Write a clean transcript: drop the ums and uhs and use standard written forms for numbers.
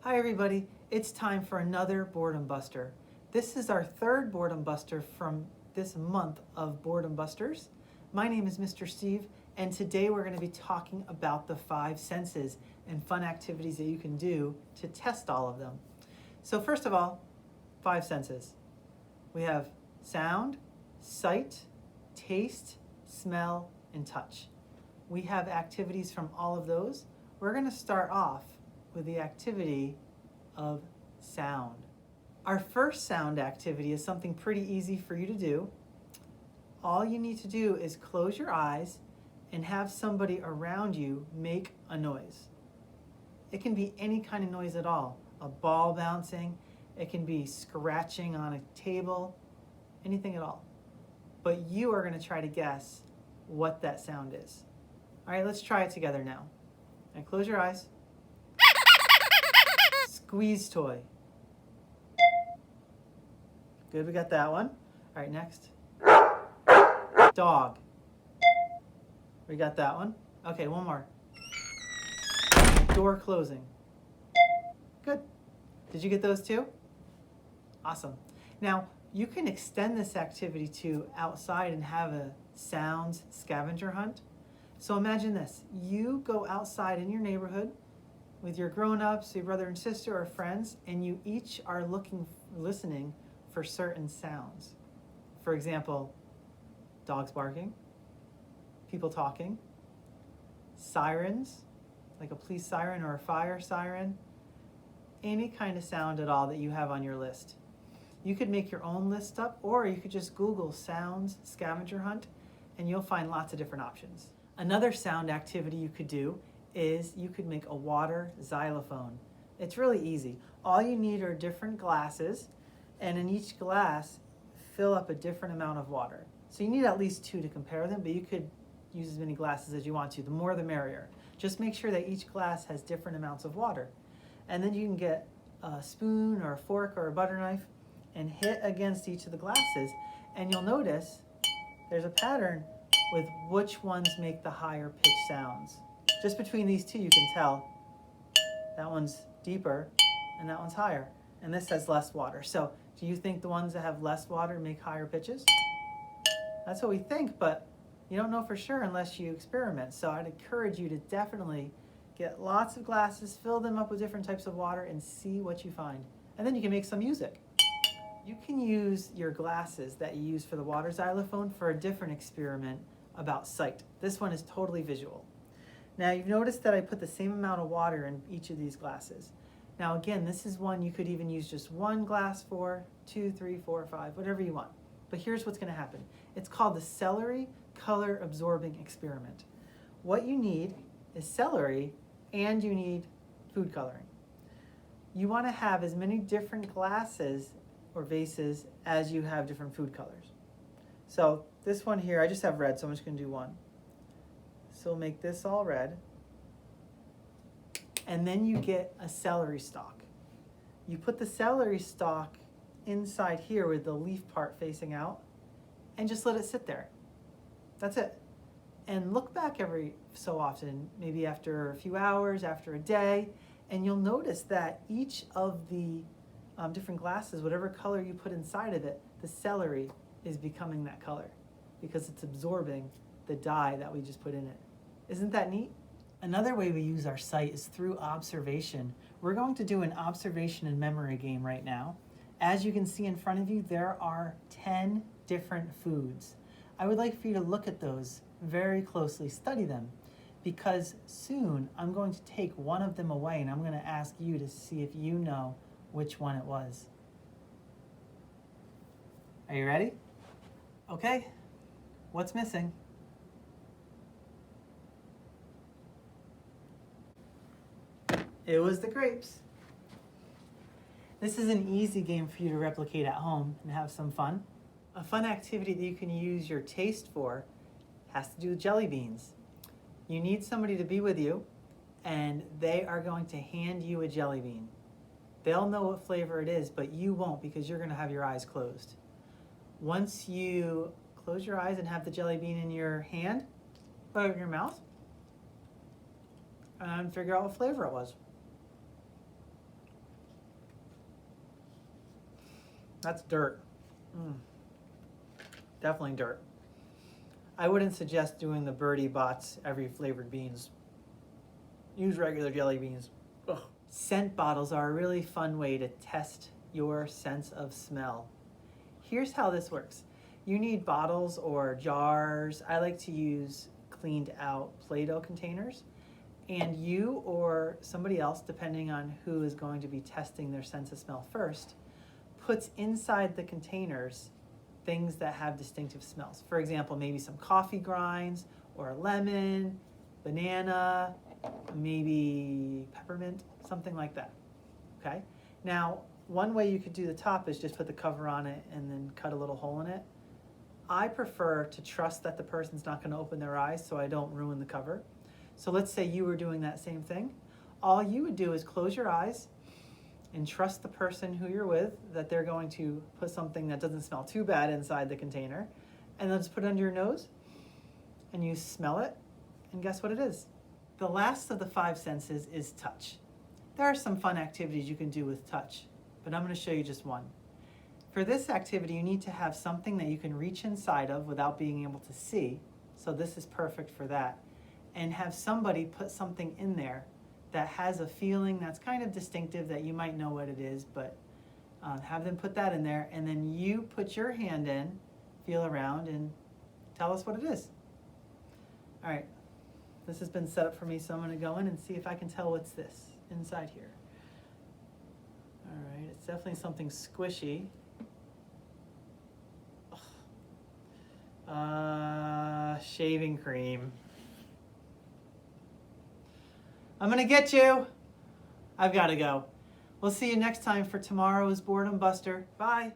Hi everybody, it's time for another Boredom Buster. This is our third Boredom Buster from this month of Boredom Busters. My name is Mr. Steve, and today we're going to be talking about the five senses and fun activities that you can do to test all of them. So first of all, five senses. We have sound, sight, taste, smell, and touch. We have activities from all of those. We're going to start off with the activity of sound. Our first sound activity is something pretty easy for you to do. All you need to do is close your eyes and have somebody around you make a noise. It can be any kind of noise at all. A ball bouncing, it can be scratching on a table, anything at all. But you are going to try to guess what that sound is. All right, let's try it together now. And close your eyes. Squeeze toy. Good, we got that one. All right, next. Dog. We got that one. Okay, one more. Door closing. Good. Did you get those two? Awesome. Now, you can extend this activity to outside and have a sounds scavenger hunt. So imagine this. You go outside in your neighborhood with your grown-ups, your brother and sister or friends, and you each are listening for certain sounds. For example, dogs barking, people talking, sirens, like a police siren or a fire siren, any kind of sound at all that you have on your list. You could make your own list up, or you could just Google sounds scavenger hunt, and you'll find lots of different options. Another sound activity you could do is you could make a water xylophone. It's really easy. All you need are different glasses, and in each glass, fill up a different amount of water. So you need at least two to compare them, but you could use as many glasses as you want to. The more the merrier. Just make sure that each glass has different amounts of water. And then you can get a spoon or a fork or a butter knife and hit against each of the glasses, and you'll notice there's a pattern with which ones make the higher pitch sounds. Just between these two you can tell that one's deeper and that one's higher, and this has less water. So do you think the ones that have less water make higher pitches? That's what we think, but you don't know for sure unless you experiment. So I'd encourage you to definitely get lots of glasses, fill them up with different types of water, and see what you find. And then you can make some music. You can use your glasses that you use for the water xylophone for a different experiment about sight. This one is totally visual. Now you've noticed that I put the same amount of water in each of these glasses. Now again, this is one you could even use just one glass for, 2, 3, 4, 5, whatever you want. But here's what's going to happen. It's called the celery color absorbing experiment. What you need is celery and you need food coloring. You want to have as many different glasses or vases as you have different food colors. So this one here, I just have red, so I'm just going to do one. So we'll make this all red. And then you get a celery stalk. You put the celery stalk inside here with the leaf part facing out and just let it sit there. That's it. And look back every so often, maybe after a few hours, after a day, and you'll notice that each of the different glasses, whatever color you put inside of it, the celery is becoming that color because it's absorbing the dye that we just put in it. Isn't that neat? Another way we use our sight is through observation. We're going to do an observation and memory game right now. As you can see in front of you, there are 10 different foods. I would like for you to look at those very closely, study them, because soon I'm going to take one of them away and I'm going to ask you to see if you know which one it was. Are you ready? Okay, what's missing? It was the grapes. This is an easy game for you to replicate at home and have some fun. A fun activity that you can use your taste for has to do with jelly beans. You need somebody to be with you, and they are going to hand you a jelly bean. They'll know what flavor it is, but you won't because you're going to have your eyes closed. Once you close your eyes and have the jelly bean in your hand, put it in your mouth, and figure out what flavor it was. That's dirt. Definitely dirt. I wouldn't suggest doing the Birdie Bots every flavored beans. Use regular jelly beans. Ugh. Scent bottles are a really fun way to test your sense of smell. Here's how this works. You need bottles or jars. I like to use cleaned out Play-Doh containers. And you or somebody else, depending on who is going to be testing their sense of smell first, puts inside the containers things that have distinctive smells. For example, maybe some coffee grinds or lemon, banana, maybe peppermint, something like that. Okay? Now, one way you could do the top is just put the cover on it and then cut a little hole in it. I prefer to trust that the person's not going to open their eyes so I don't ruin the cover. So let's say you were doing that same thing. All you would do is close your eyes and trust the person who you're with that they're going to put something that doesn't smell too bad inside the container, and then just put it under your nose and you smell it, and guess what it is? The last of the 5 senses is touch. There are some fun activities you can do with touch, but I'm going to show you just one. For this activity, you need to have something that you can reach inside of without being able to see, so this is perfect for that, and have somebody put something in there that has a feeling that's kind of distinctive that you might know what it is, but have them put that in there, and then you put your hand in, feel around, and tell us what it is. All right, this has been set up for me, so I'm going to go in and see if I can tell what's this inside here. All right, it's definitely something squishy. Shaving cream. I'm gonna get you. I've gotta go. We'll see you next time for tomorrow's Boredom Buster. Bye.